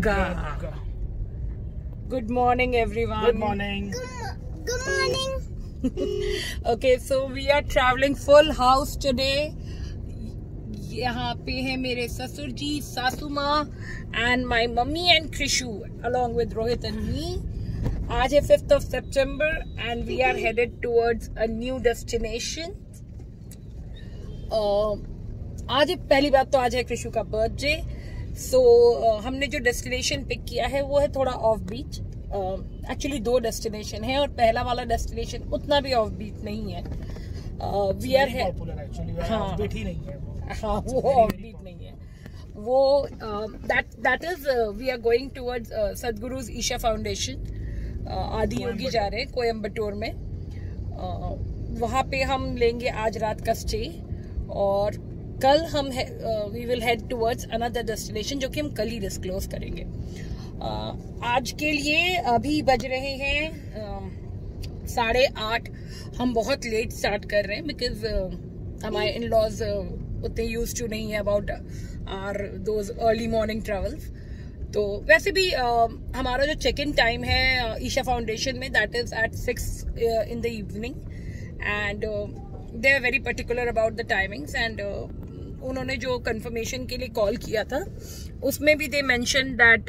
Yoga. Good morning, everyone. Good morning. Good morning. Okay, so we are traveling full house today. यहाँ पे है मेरे ससुर जी, सासू माँ, and my mummy and Krishu, along with Rohit and me. आज है 5th of September and we are headed towards a new destination. आज पहली बात तो आज है कृषु का बर्थडे. सो हमने जो डेस्टिनेशन पिक किया है वो है थोड़ा ऑफ बीच. एक्चुअली 2 डेस्टिनेशन है और पहला वाला डेस्टिनेशन उतना भी ऑफ बीच नहीं है. वी आर है, हाँ वो ऑफ बीच नहीं है वो. That is we are going towards Sadhguru's Isha foundation. Adi Yogi जा रहे हैं कोयम्बटूर में. वहाँ पे हम लेंगे आज रात का स्टे और कल हम we will head towards another destination जो कि हम कल ही डिस्क्लोज करेंगे. आज के लिए अभी बज रहे हैं 8:30. हम बहुत लेट स्टार्ट कर रहे हैं बिकॉज हमारे इन लॉज उतने यूज टू नहीं है about are those early morning travels. तो वैसे भी हमारा जो चेक इन टाइम है ईशा फाउंडेशन में that is at 6 in the evening and they are very particular about the timings and उन्होंने जो कंफर्मेशन के लिए कॉल किया था उसमें भी they mention that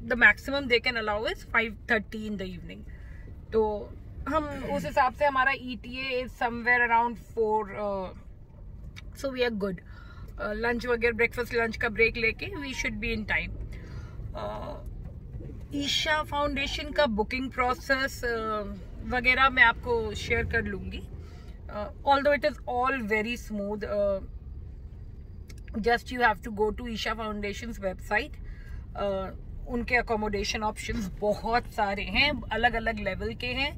the maximum they can allow is 5:30 in the evening. तो हम उस हिसाब से हमारा ETA is somewhere around 4. So we are good. Lunch वगैरह ब्रेकफास्ट लंच का ब्रेक लेके we should be in time. Isha foundation का बुकिंग प्रोसेस वगैरह मैं आपको शेयर कर लूँगी. Although it is all very smooth. Just you have to go to Isha foundation's website. उनके अकोमोडेशन ऑप्शंस बहुत सारे हैं, अलग अलग लेवल के हैं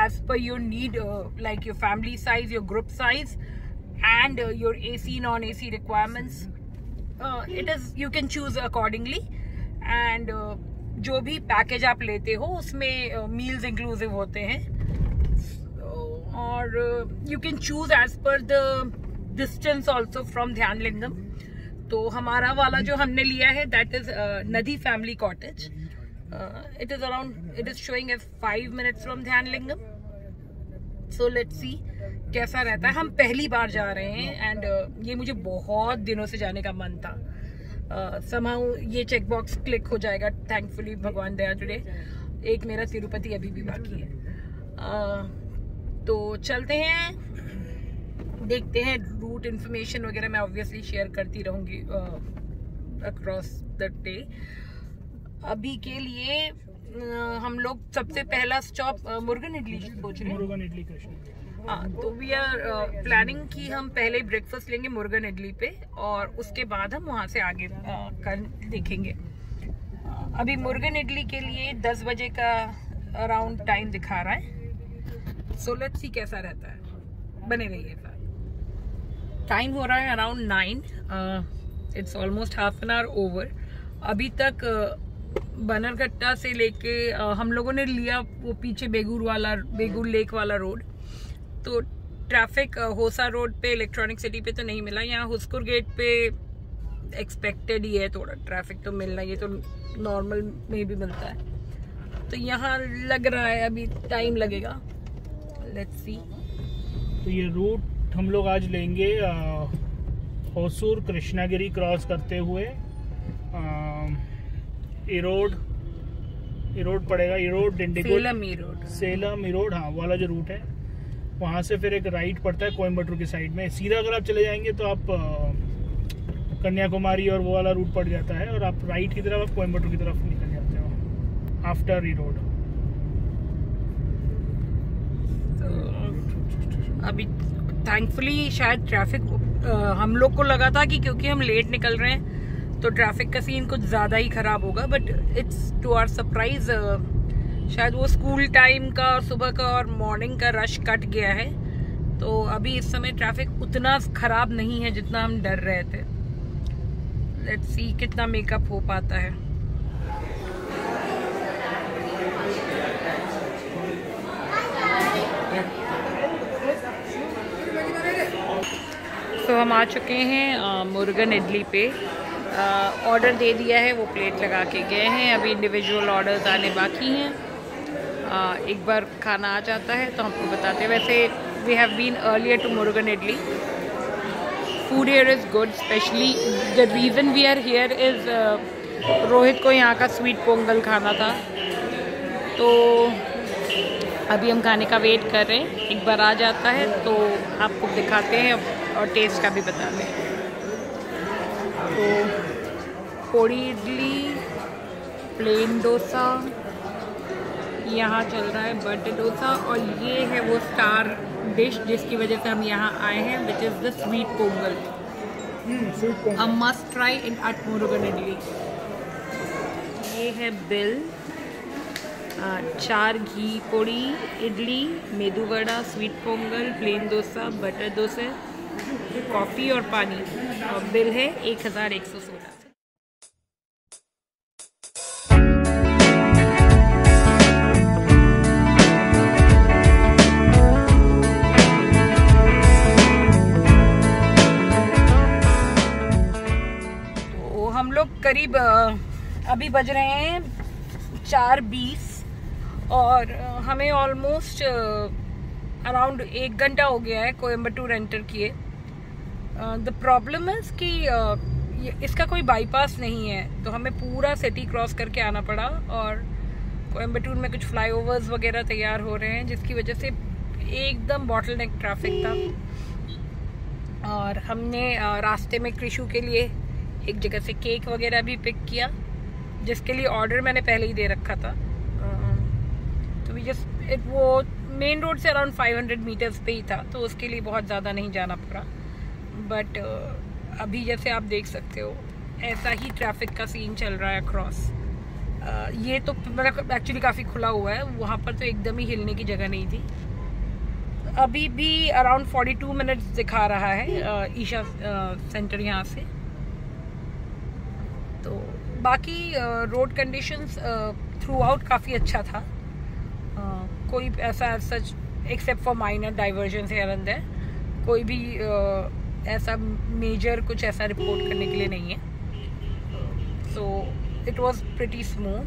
as per your need, like your family size, your group size and your AC non AC requirements. It is you can choose accordingly and जो भी पैकेज आप लेते हो उसमें मील्स इंक्लूसिव होते हैं और you can choose as per the distance also from Dhyanalingam. तो हमारा वाला जो हमने लिया है that is Nadi family cottage. It is around it is showing as 5 minutes from Dhyanalingam. So let's see कैसा रहता है. हम पहली बार जा रहे हैं एंड ये मुझे बहुत दिनों से जाने का मन था. समहाउ ये चेक बॉक्स क्लिक हो जाएगा थैंकफुली, भगवान दया टुडे. एक मेरा तिरुपति अभी भी बाकी है. तो चलते हैं, देखते हैं. रूट इन्फॉर्मेशन वगैरह मैं ऑब्वियसली शेयर करती रहूंगी अक्रॉस द डे. अभी के लिए हम लोग सबसे पहला स्टॉप मुर्गन इडली सोच रहे हैं. मुर्गन इडली कृष्ण. हाँ, तो वी आर प्लानिंग कि हम पहले ब्रेकफास्ट लेंगे मुर्गन इडली पे और उसके बाद हम वहाँ से आगे कर देखेंगे. अभी मुर्गन इडली के लिए 10 बजे का अराउंड टाइम दिखा रहा है. सो लेट्स सी कैसा रहता है. बने रहिए. टाइम हो रहा है around 9. It's almost half an hour over. अभी तक बनरघट्टा से लेके हम लोगों ने लिया वो पीछे बेगूर लेक वाला रोड. तो ट्रैफिक होसा रोड पे इलेक्ट्रॉनिक सिटी पे तो नहीं मिला. यहाँ हुस्कुर गेट पे एक्सपेक्टेड ही है थोड़ा ट्रैफिक तो मिलना. ये तो नॉर्मल में भी मिलता है. तो यहाँ लग रहा है अभी टाइम लगेगा. Let's see. तो ये रूट हम लोग आज लेंगे होसूर कृष्णागिरी क्रॉस करते हुए इरोड पड़ेगा. इरोड डिंडीगुल सेलम इरोड, हाँ वाला जो रूट है. वहाँ से फिर एक राइट पड़ता है कोयम्बटूर की साइड में. सीधा अगर आप चले जाएंगे तो आप कन्याकुमारी और वो वाला रूट पड़ जाता है और आप राइट की तरफ आप कोयम्बटूर की तरफ निकल जाते हो आफ्टर इरोड. अभी थैंकफुली शायद ट्रैफिक हम लोग को लगा था कि क्योंकि हम लेट निकल रहे हैं तो ट्रैफिक का सीन कुछ ज़्यादा ही ख़राब होगा. But it's to our surprise शायद वो स्कूल टाइम का और सुबह का और मॉर्निंग का रश कट गया है. तो अभी इस समय ट्रैफिक उतना ख़राब नहीं है जितना हम डर रहे थे. लेट्स सी कितना मेकअप हो पाता है. तो हम आ चुके हैं मुर्गन इडली पे. ऑर्डर दे दिया है, वो प्लेट लगा के गए हैं। अभी इंडिविजुअल ऑर्डर्स आने बाकी हैं। एक बार खाना आ जाता है तो आपको बताते हैं। वैसे we have been earlier to Murugan Idli. Food here is good, specially the reason we are here is Rohit को यहाँ का स्वीट पोंगल खाना था, तो अभी हम खाने का वेट कर रहे हैं। एक बार आ जाता है तो आपको दिखाते हैं और टेस्ट का भी बताते हैं। तो पोड़ी इडली, प्लेन डोसा, यहाँ चल रहा है बटर डोसा, और ये है वो स्टार डिश जिसकी वजह से हम यहाँ आए हैं, which is the sweet pongal. A must try in at Murugan idli. ये है bill. 4 ghee podi idli, medu vada, sweet pongal, plain dosa, butter dosa, coffee और पानी, और बिल है 1116। तो हम लोग करीब अभी बज रहे हैं 4:20 और हमें ऑलमोस्ट अराउंड 1 घंटा हो गया है कोयम्बटूर एंटर किए। द प्रॉब्लम है कि इसका कोई बाईपास नहीं है, तो हमें पूरा सिटी क्रॉस करके आना पड़ा, और कोयम्बटूर में कुछ फ्लाईओवर्स वगैरह तैयार हो रहे हैं जिसकी वजह से एकदम बॉटलनेक ट्रैफिक था। और हमने रास्ते में कृषु के लिए एक जगह से केक वगैरह भी पिक किया, जिसके लिए ऑर्डर मैंने पहले ही दे रखा था। तो वो मेन रोड से अराउंड 500 मीटर्स पे ही था, तो उसके लिए बहुत ज़्यादा नहीं जाना पड़ा। बट अभी जैसे आप देख सकते हो ऐसा ही ट्रैफिक का सीन चल रहा है अक्रॉस। ये तो मतलब एक्चुअली काफ़ी खुला हुआ है, वहाँ पर तो एकदम ही हिलने की जगह नहीं थी। अभी भी अराउंड 42 मिनट्स दिखा रहा है ईशा सेंटर यहाँ से। तो बाकी रोड कंडीशंस थ्रू आउट काफ़ी अच्छा था। कोई ऐसा such except for minor diversion here and there, कोई भी ऐसा मेजर कुछ ऐसा रिपोर्ट करने के लिए नहीं है। So it was pretty smooth.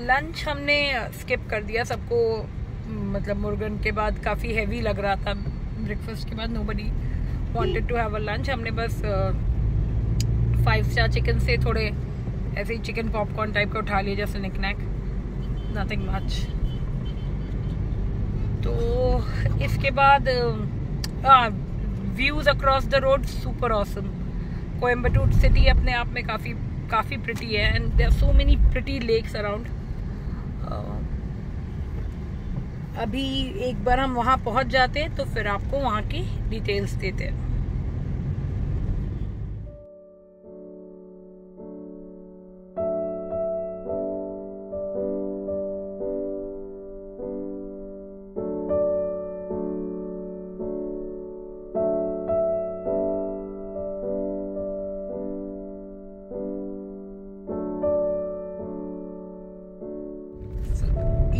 Lunch हमने स्किप कर दिया सबको, मतलब मुर्गन के बाद काफ़ी हैवी लग रहा था। ब्रेकफास्ट के बाद nobody wanted to have a lunch. हमने बस 5 स्टार चिकन से थोड़े ऐसे ही चिकन पॉपकॉर्न टाइप का उठा लिया, जैसे निकनैक, नथिंग मच। तो इसके बाद views across the road super awesome. Coimbatore city अपने आप में काफ़ी प्रिटी है, and there are so many pretty lakes around. अभी एक बार हम वहाँ पहुँच जाते हैं तो फिर आपको वहाँ की डिटेल्स देते हैं।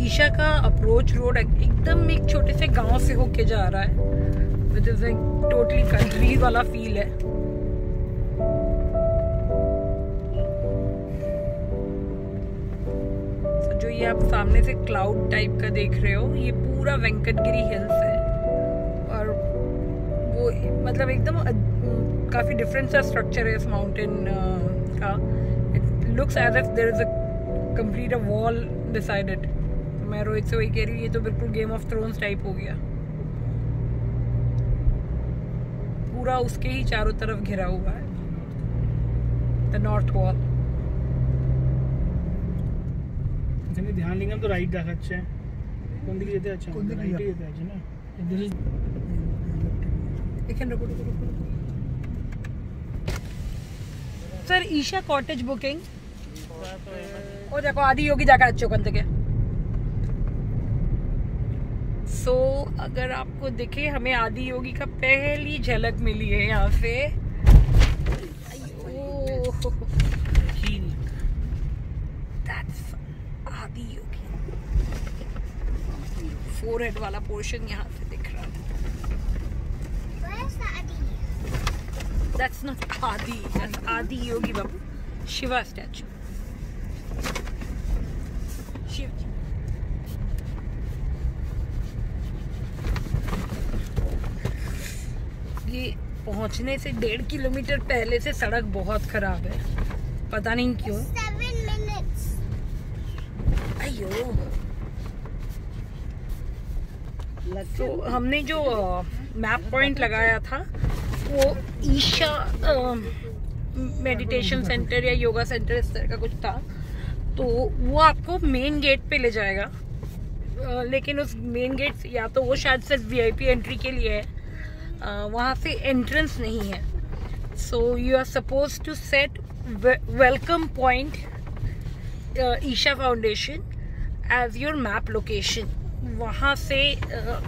ईशा का अप्रोच रोड एकदम एक छोटे से गांव से होके जा रहा है, विच इज टोटली कंट्री वाला फील है। जो ये आप सामने से क्लाउड टाइप का देख रहे हो, ये पूरा वेंकटगिरी हिल्स है, और वो मतलब एकदम काफी डिफरेंट सा स्ट्रक्चर है इस माउंटेन का। It looks as if there is a complete a wall decide it. मैं रोहित से वही कह रही हूँ, ये तो बिल्कुल गेम ऑफ थ्रोन्स टाइप हो गया, पूरा उसके ही चारों तरफ घिरा हुआ है, द नॉर्थ वॉल। ध्यान लेंगे तो राइट जा सकते हैं, अच्छा राइट ही है ना। सर ईशा कॉटेज बुकिंग ओ देखो आदि योगी जाकर अच्छे बंद के। सो अगर आपको दिखे, हमें आदि योगी का पहली झलक मिली है यहाँ से। आदि योगी फोरहेड वाला पोर्शन यहाँ से दिख रहा है। That's not Adi. That's Adi Yogi Babu. Shiva statue. Shiv. ये पहुंचने से 1.5 किलोमीटर पहले से सड़क बहुत खराब है, पता नहीं क्यों। 7 minutes. अयो। तो हमने जो मैप पॉइंट लगाया था वो ईशा मेडिटेशन सेंटर या योगा सेंटर इस तरह का कुछ था, तो वो आपको मेन गेट पे ले जाएगा, लेकिन उस मेन गेट या तो वो शायद सिर्फ वीआईपी एंट्री के लिए है, वहाँ से एंट्रेंस नहीं है। So you are suppose to set welcome point Isha foundation as your map location. वहाँ से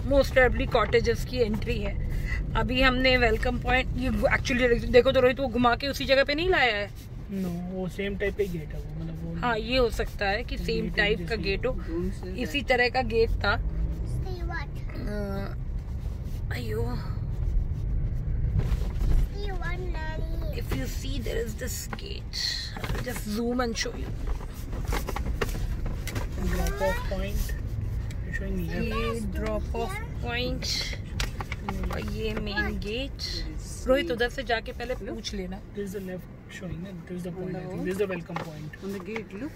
मोस्ट प्रोबेबली कॉटेजेस की एंट्री है। अभी हमने वेलकम पॉइंट, ये एक्चुअली देखो तो रोहित, वो घुमा के उसी जगह पे नहीं लाया है। नो, वो सेम टाइप का गेट है वो, मतलब वो। हाँ, ये हो सकता है कि सेम टाइप का गेट हो, इसी तरह का गेट था। Stay what? अयो, Stay what, Nanny? if you see there is this gate, I'll just zoom and show you. Drop of point showing me left. ये ड्रॉप ऑफ पॉइंट और ये मेन गेट। रोहित उधर से जाके पहले पूछ लेना। This is the left showing, this is the point. I think this is the welcome point. On the gate, look.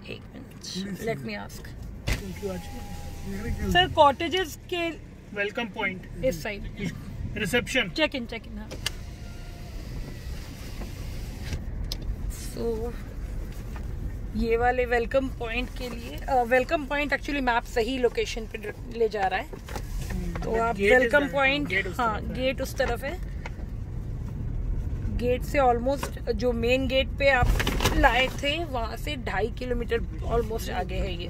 एक minute, let me ask Thank you, Archie. Sir, cottages के Welcome point. इस side Reception. Check in हाँ। सो ये वाले welcome point के लिए, welcome point actually map सही location पे ले जा रहा है, तो आप वेलकम पॉइंट, हाँ गेट उस तरफ है। गेट से ऑलमोस्ट जो मेन गेट पे आप लाए थे वहाँ से 2.5 किलोमीटर ऑलमोस्ट आगे है ये।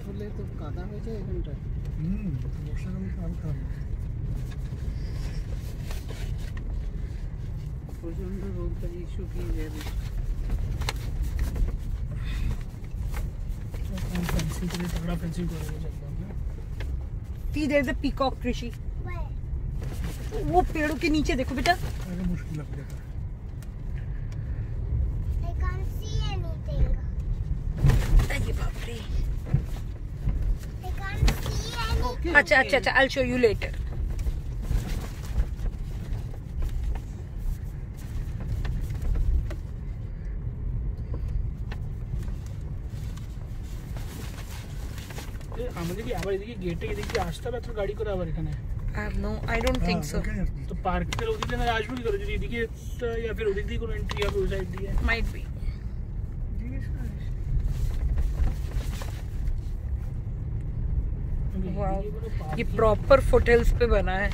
See, there is a peacock, Krishi. Where? वो पेड़ों के नीचे देखो बेटा। मुश्किल लग जाता है। I can't see anything. अरे बाप रे। I can't see anything. अच्छा, I'll show you later. আমাদের কি আবার এদিকে গেটে এদিকে আসতে হবে, গাড়ি করে আবার এখানে? I don't think so. তো পার্কের ওদিকে না আসবে কি করে, যদি এদিকে या फिर ওদিক দিয়ে কোনো এন্ট্রি হবে ওই সাইড দিয়ে? Might be. Wow, ये प्रॉपर फुटहिल्स पे बना है।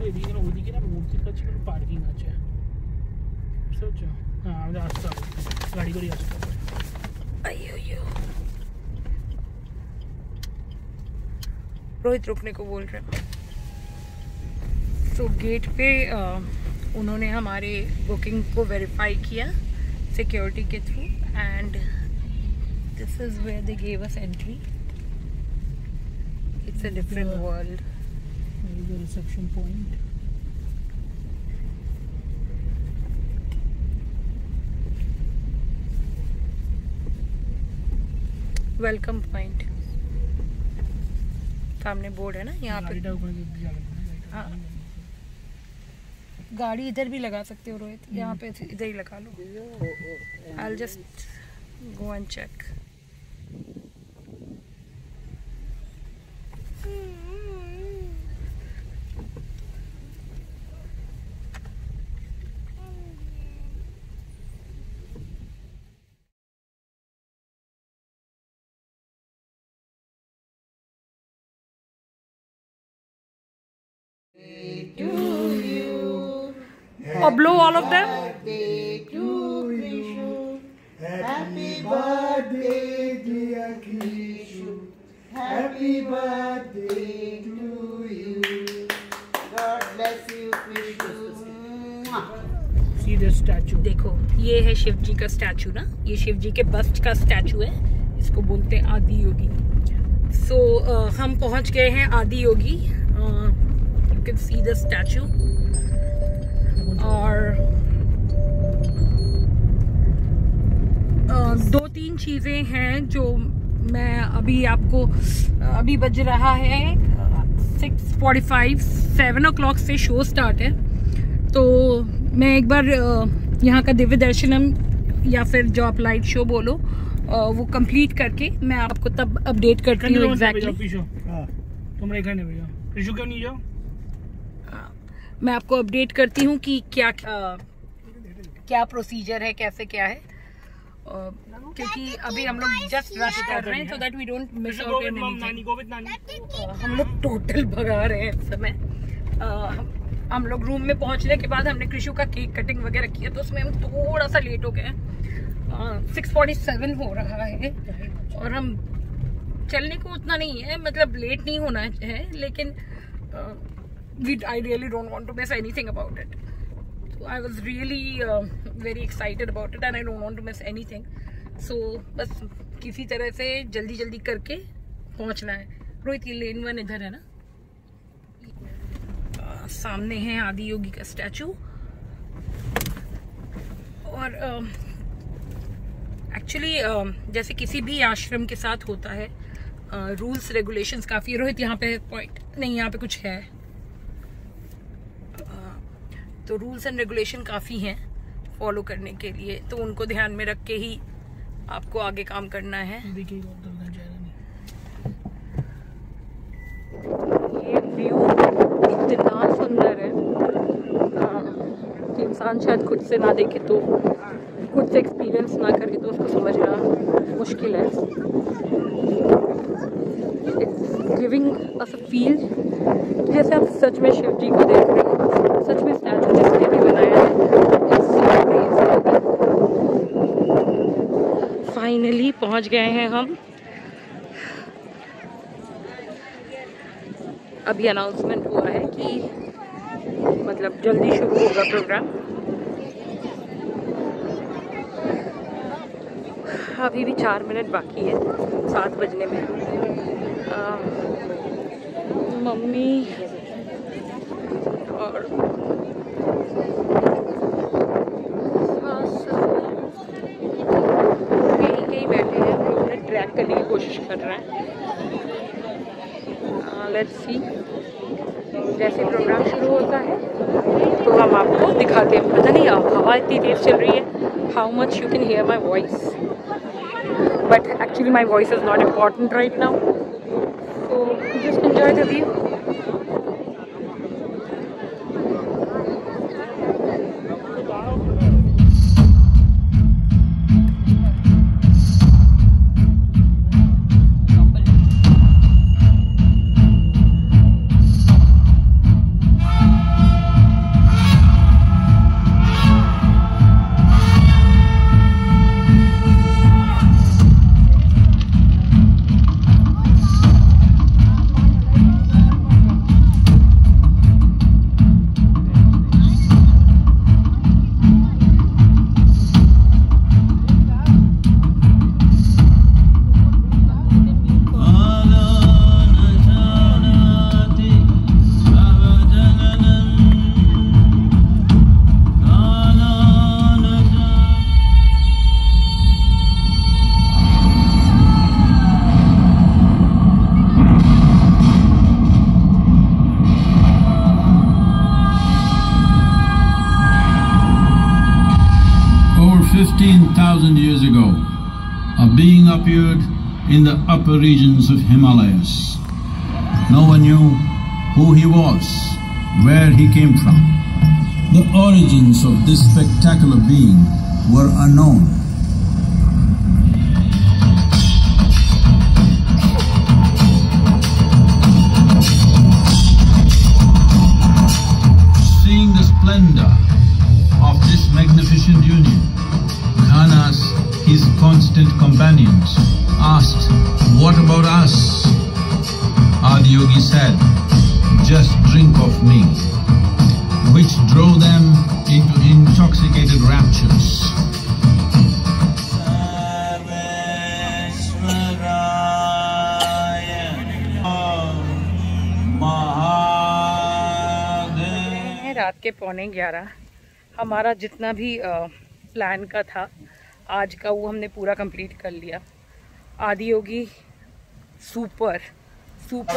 ওদিকে না মূর্তির কাছে কোনো পার্কিং আছে, বুঝতে পারছো? হ্যাঁ, আমাদের আসতে হবে, গাড়ি করে আসতে হবে। अयो, रोहित रुकने को बोल रहे हैं। तो गेट पे उन्होंने हमारे बुकिंग को वेरीफाई किया सिक्योरिटी के थ्रू, and this is where they gave us entry. It's a different world. Reception point. Welcome point सामने बोर्ड है ना यहाँ पे। हाँ, गाड़ी इधर भी लगा सकते हो रोहित, यहाँ पे इधर ही लगा लो। I'll just go and check. Or blow all of them. Happy birthday, dear Krishu. Happy birthday to you. God bless you, Krishu. See this statue. देखो, ये है शिव जी का स्टैचू ना, ये शिव जी के बस्ट का स्टैचू है, इसको बोलते हैं आदि योगी। सो हम पहुंच गए हैं आदि योगी। You can see the statue. और 2-3 चीज़ें हैं जो मैं अभी आपको, अभी बज रहा है 6:45, 7 o'clock से शो स्टार्ट है, तो मैं एक बार यहाँ का दिव्य दर्शनम या फिर जो आप लाइट शो बोलो वो कंप्लीट करके मैं आपको तब अपडेट करती हूँ एग्जैक्टली। मैं आपको अपडेट करती हूँ कि क्या क्या प्रोसीजर है, कैसे क्या है, क्योंकि अभी हम लोग जस्ट रश कर रहे हैं so that we don't miss out anything. हम लोग टोटल भगा रहे हैं इस समय। हम लोग रूम में पहुंचने के बाद हमने कृषु का केक कटिंग वगैरह किया, तो उसमें हम थोड़ा सा लेट हो गए। 6:47 हो रहा है और हम चलने को उतना नहीं है, मतलब लेट नहीं होना है, लेकिन I really don't want to miss anything about it. So I was really very excited about it and I don't want to miss anything. So बस किसी तरह से जल्दी करके पहुंचना है। रोहित, ये लेन 1 इधर है ना, सामने है आदि योगी का स्टैचू। और एक्चुअली जैसे किसी भी आश्रम के साथ होता है, रूल्स रेगुलेशंस काफ़ी। रोहित, यहाँ पे पॉइंट नहीं, यहाँ पे कुछ है, तो रूल्स एंड रेगुलेशन काफ़ी हैं फॉलो करने के लिए, तो उनको ध्यान में रख के ही आपको आगे काम करना है। ये व्यू इतना सुंदर है कि इंसान शायद खुद से ना देखे तो, खुद से एक्सपीरियंस ना करे तो उसको समझना मुश्किल है। It's giving us a feel जैसे आप सच में शिव जी को देख रहे हो, सच में स्टैचू जिसने भी बनाया है। फाइनली पहुंच गए हैं हम। अभी अनाउंसमेंट हुआ है कि मतलब जल्दी शुरू होगा प्रोग्राम। अभी भी 4 मिनट बाकी है 7 बजने में। मम्मी और कहीं बैठे हैं, हम लोग ट्रैक करने की कोशिश कर रहे हैं। लेट्स सी, जैसे प्रोग्राम शुरू होता है तो हम आपको दिखाते हैं। पता नहीं हवा इतनी तेज चल रही है, how much you can hear my voice, but actually my voice is not important right now, so just enjoy the view. Over 15,000 years ago, a being appeared in the upper regions of Himalayas. No one knew who he was, where he came from. The origins of this spectacular being were unknown. Seeing the splendor of this magnificent union, Ghanas, his constant companions, asked, "What about us?" Adiyogi said, "Just drink of me," which drove them into intoxicated raptures. Maha रात के 11:15। हमारा जितना भी plan का था आज का वो हमने पूरा कंप्लीट कर लिया। आदियोगी सुपर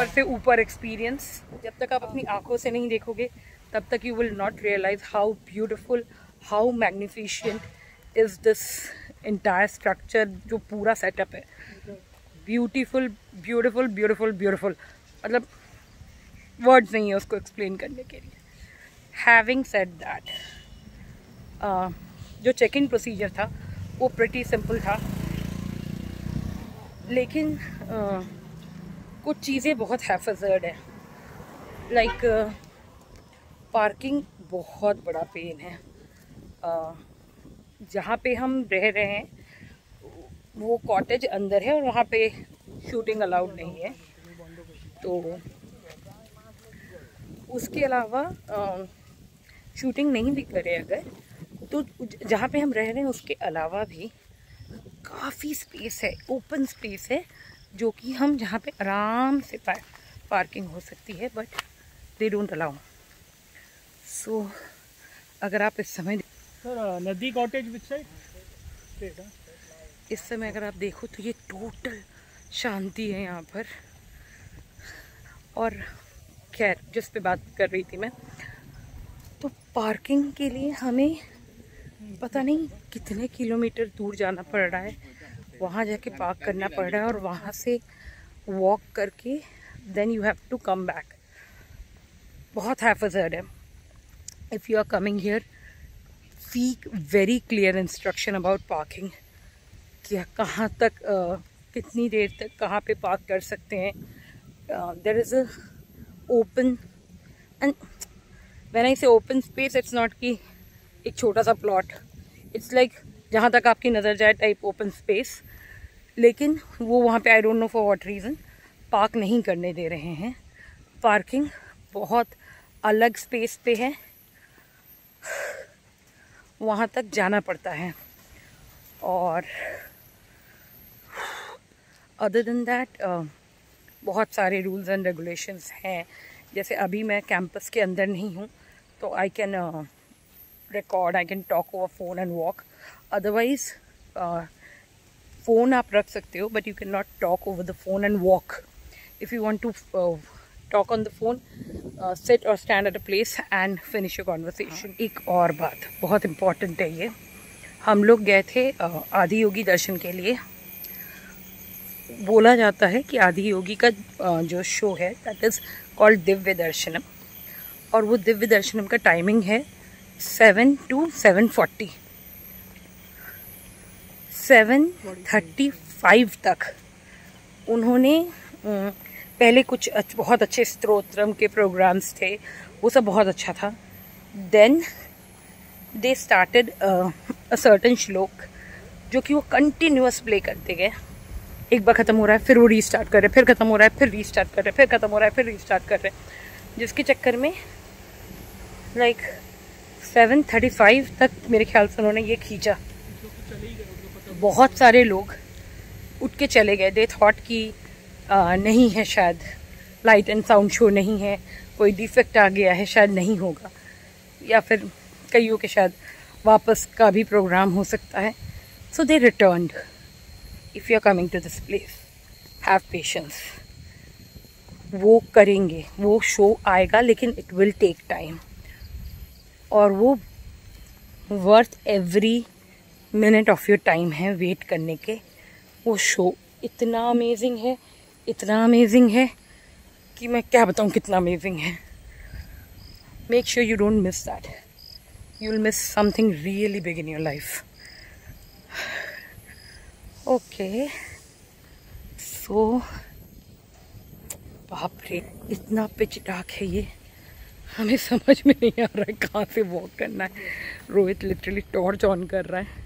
से ऊपर एक्सपीरियंस। जब तक आप अपनी आंखों से नहीं देखोगे तब तक you will not realise how beautiful, how magnificent is this entire structure. जो पूरा सेटअप है ब्यूटीफुल ब्यूटीफुल ब्यूटीफुल ब्यूटीफुल, मतलब वर्ड्स नहीं है उसको एक्सप्लेन करने के लिए। हैविंग सेड दैट, जो चेक इन प्रोसीजर था वो प्रिटी सिंपल था, लेकिन कुछ चीज़ें बहुत हैफजर्ड है। लाइक पार्किंग बहुत बड़ा पेन है। जहाँ पे हम रह रहे हैं वो कॉटेज अंदर है और वहाँ पे शूटिंग अलाउड नहीं है। तो उसके अलावा शूटिंग नहीं भी करे अगर, तो जहाँ पे हम रह रहे हैं उसके अलावा भी काफ़ी स्पेस है, ओपन स्पेस है, जो कि हम जहाँ पे आराम से पार्किंग हो सकती है, बट दे डोंट अलाउ। सो अगर आप इस समय नदी कॉटेज विच साइड, इस समय अगर आप देखो तो ये टोटल शांति है यहाँ पर। और खैर जिस पे बात कर रही थी मैं, तो पार्किंग के लिए हमें पता नहीं कितने किलोमीटर दूर जाना पड़ रहा है, वहाँ जाके पार्क करना पड़ रहा है और वहाँ से वॉक करके then you have to come back. बहुत हैफजर्ड है। If you are coming here, seek very clear instruction about parking, कि कहाँ तक कितनी देर तक कहाँ पे पार्क कर सकते हैं। There is a open, and when I say open space, it's not कि एक छोटा सा प्लॉट, इट्स लाइक जहाँ तक आपकी नज़र जाए टाइप ओपन स्पेस। लेकिन वो वहाँ पे I don't know for what reason park नहीं करने दे रहे हैं। पार्किंग बहुत अलग स्पेस पे है, वहाँ तक जाना पड़ता है। और अदर देन दैट बहुत सारे रूल्स एंड रेगुलेशंस हैं। जैसे अभी मैं कैंपस के अंदर नहीं हूँ तो I can record, I can talk over phone and walk. Otherwise phone आप रख सकते हो but you can not talk over the phone and walk. If you want to talk on the phone, sit और stand at a place and finish your conversation. एक और बात बहुत important है ये, हम लोग गए थे आदियोगी दर्शन के लिए। बोला जाता है कि आदियोगी का जो शो है दैट इज़ कॉल्ड दिव्य दर्शनम, और वो दिव्य दर्शनम का टाइमिंग है 7 to 7:40। 7:35 तक उन्होंने पहले कुछ बहुत अच्छे स्तोत्रम के प्रोग्राम्स थे, वो सब बहुत अच्छा था। Then they started a certain shloka जो कि वो कंटिन्यूअस प्ले करते गए। एक बार ख़त्म हो रहा है फिर वो रीस्टार्ट कर रहे, फिर ख़त्म हो रहा है फिर रीस्टार्ट कर रहे, फिर ख़त्म हो रहा है फिर रीस्टार्ट कर रहे, जिसके चक्कर में लाइक 7:35 तक मेरे ख्याल से उन्होंने ये खींचा। बहुत सारे लोग उठ के चले गए। दे थॉट कि नहीं है, शायद लाइट एंड साउंड शो नहीं है, कोई डिफेक्ट आ गया है, शायद नहीं होगा, या फिर कईयों के शायद वापस का भी प्रोग्राम हो सकता है। So they returned. If you are coming to this place, have patience. वो करेंगे, वो शो आएगा, लेकिन इट विल टेक टाइम, और वो worth every minute of your time है वेट करने के। वो शो इतना अमेजिंग है, इतना अमेजिंग है कि मैं क्या बताऊँ कितना अमेजिंग है। Make sure you don't miss that, you will miss something really big in your life. Okay, so बाप रे, इतना पिच डार्क है ये, हमें समझ में नहीं आ रहा है कहाँ से वॉक करना है। रोहित लिटरली टॉर्च ऑन कर रहा है।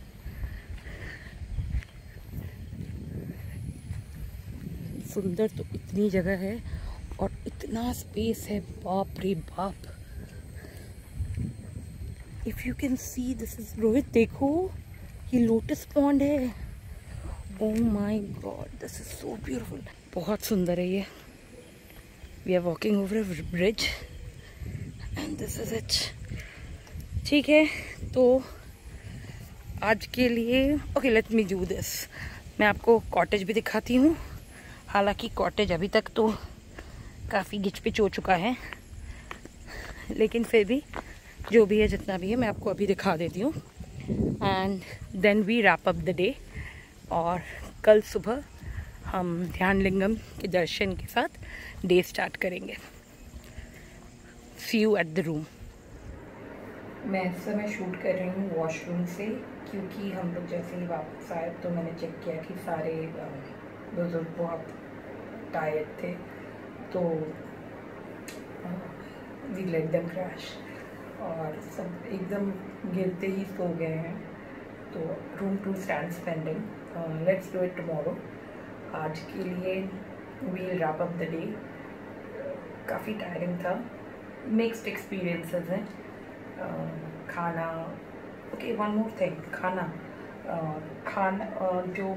सुंदर तो इतनी जगह है और इतना स्पेस है, बाप रे बाप। If you can see this is, Rohit देखो ये लोटस पॉन्ड है। Oh my god, this is so beautiful. बहुत सुंदर है ये। We are walking over a bridge and this is it. ठीक है, तो आज के लिए okay let me do this. मैं आपको कॉटेज भी दिखाती हूँ। हालांकि कॉटेज अभी तक तो काफ़ी गिच पिच हो चुका है, लेकिन फिर भी जो भी है जितना भी है मैं आपको अभी दिखा देती हूँ। And then we wrap up the day. और कल सुबह हम ध्यान लिंगम के दर्शन के साथ डे स्टार्ट करेंगे। सी यू एट द रूम। मैं इस समय शूट कर रही हूँ वॉशरूम से, क्योंकि हम लोग जैसे ही वापस आए तो मैंने चेक किया कि सारे बुजुर्ग बहुत टायर्ड थे, तो वी लेट देम क्रैश और सब एकदम गिरते ही सो गए हैं। तो room 2 stands pending, let's do it tomorrow. आज के लिए we'll wrap up the day. काफ़ी टायरिंग था, मिक्स्ड एक्सपीरियंसेस हैं। खाना ओके, वन मोर थिंग, खाना जो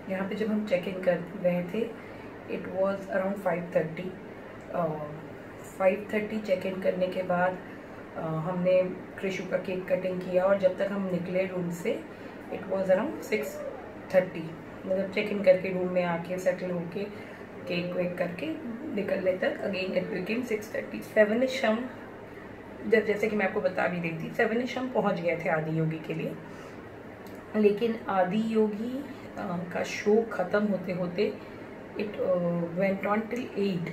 यहाँ पे जब हम चेक इन कर रहे थे it was around 5:30। 5:30 check in करने के बाद हमने कृषु का केक कटिंग किया और जब तक हम निकले रूम से इट वाज अराउंड 6:30। मतलब चेक इन करके रूम में आके सेटल होके केक वेक करके निकलने तक अगेन इट बिकेम 6:30। 7ish हम, जैसे कि मैं आपको बता भी रही थी, 7ish हम पहुँच गए थे आदि योगी के लिए। लेकिन आदि योगी का शो ख़त्म होते होते इट वेंट ऑन टिल 8,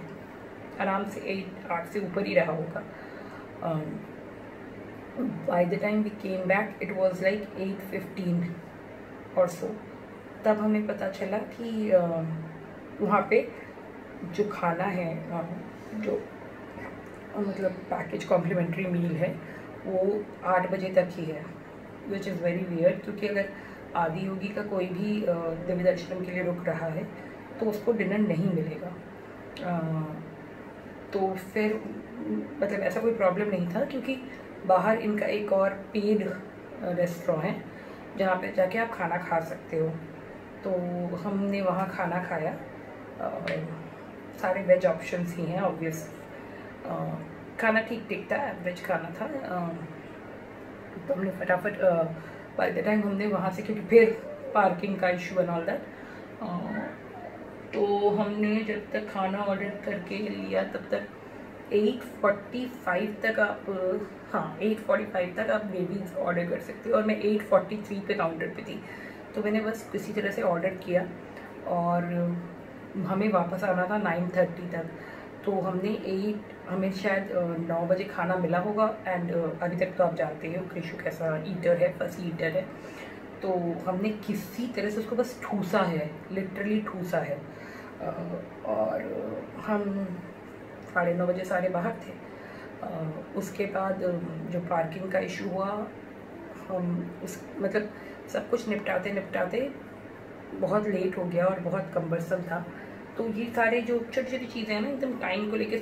आराम से 8 से ऊपर ही रहा होगा। By the time we came back it was like 8:15 और सो। तब हमें पता चला कि वहाँ पे जो खाना है, जो मतलब पैकेज कॉम्प्लीमेंट्री मील है, वो 8 बजे तक ही है, विच इज़ वेरी वियर्ड। क्योंकि अगर आदि योगी का कोई भी देवी दर्शन के लिए रुक रहा है तो उसको डिनर नहीं मिलेगा। तो फिर मतलब ऐसा कोई प्रॉब्लम नहीं था, क्योंकि बाहर इनका एक और पेड रेस्टोरेंट है जहाँ पे जाके आप खाना खा सकते हो। तो हमने वहाँ खाना खाया। सारे वेज ऑप्शंस ही हैं ऑब्वियस। खाना ठीक ठीक था, एवरेज खाना था। तो हमने फटाफट बाय द टाइम हमने वहाँ से, क्योंकि फिर पार्किंग का इशू एंड ऑल दैट, तो हमने जब तक खाना ऑर्डर करके लिया तब तक 8:45 तक आप 8:45 तक आप बेबीज ऑर्डर कर सकते हो। और मैं 8:43 पे काउंटर पे थी, तो मैंने बस किसी तरह से ऑर्डर किया और हमें वापस आना था 9:30 तक। तो हमें शायद 9 बजे खाना मिला होगा। एंड अभी तक तो आप जानते हो कृषु कैसा ईटर है, फर्स्ट ईटर है। तो हमने किसी तरह से उसको बस ठूसा है, लिटरली ठूसा है। और हम 9:30 बजे सारे बाहर थे। उसके बाद जो पार्किंग का इशू हुआ, हम मतलब सब कुछ निपटाते बहुत लेट हो गया और बहुत कम्बरसम था। तो ये सारे जो छोटी छोटी चीज़ें हैं ना, एकदम टाइम को लेके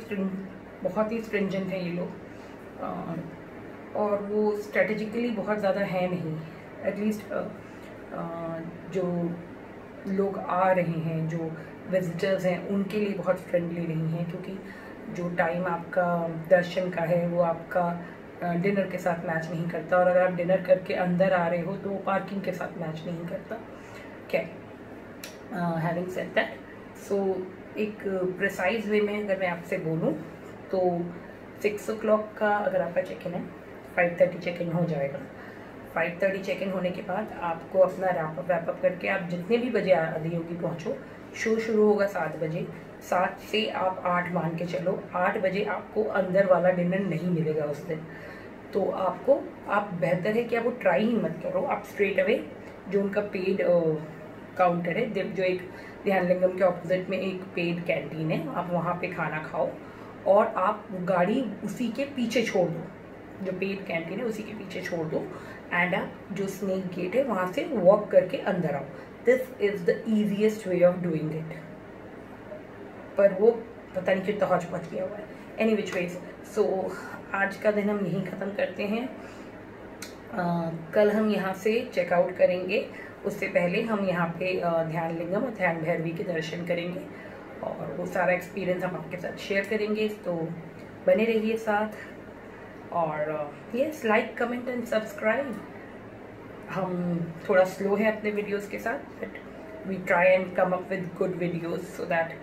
बहुत ही स्ट्रिंजेंट हैं ये लोग। और वो स्ट्रेटेजिकली बहुत ज़्यादा है नहीं। एटलीस्ट जो लोग आ रहे हैं, जो विजिटर्स हैं, उनके लिए बहुत फ्रेंडली नहीं है। क्योंकि जो टाइम आपका दर्शन का है वो आपका डिनर के साथ मैच नहीं करता, और अगर आप डिनर करके अंदर आ रहे हो तो पार्किंग के साथ मैच नहीं करता। क्या हैविंग सेड दैट, सो एक प्रिसाइज वे में अगर मैं आपसे बोलूँ तो 6 o'clock का अगर आपका चेक इन है, 5:30 चेक इन हो जाएगा। 5:30 चेक इन होने के बाद आपको अपना रैप अप करके आप जितने भी बजे आदि योगी पहुँचो, शो शुरू होगा 7 बजे। 7 से आप 8 मान के चलो, 8 बजे आपको अंदर वाला डिनर नहीं मिलेगा उस दिन। तो आप बेहतर है कि आप वो ट्राई ही मत करो। आप स्ट्रेट अवे जो उनका पेड काउंटर है, जो एक ध्यान लिंगम के ऑपोजिट में एक पेड कैंटीन है, आप वहाँ पे खाना खाओ और आप गाड़ी उसी के पीछे छोड़ दो, जो पेड कैंटीन है उसी के पीछे छोड़ दो। एंड आप जो स्नेक गेट है वहाँ से वॉक करके अंदर आओ। This is the easiest way of doing it. पर वो पता नहीं कितना हौच पहुँच गया हुआ है। एनी विच वेज, सो आज का दिन हम यहीं ख़त्म करते हैं। कल हम यहाँ से चेकआउट करेंगे। उससे पहले हम यहाँ पे ध्यान लिंगम और ध्यान भैरवी के दर्शन करेंगे और वो सारा एक्सपीरियंस हम आपके साथ शेयर करेंगे। तो बने रहिए साथ। और yes, like, comment and subscribe. हम थोड़ा स्लो है अपने वीडियोस के साथ, but we try and come up with good videos so that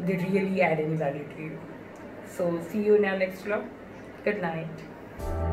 they really add any value to you. So see you in our next vlog. Good night.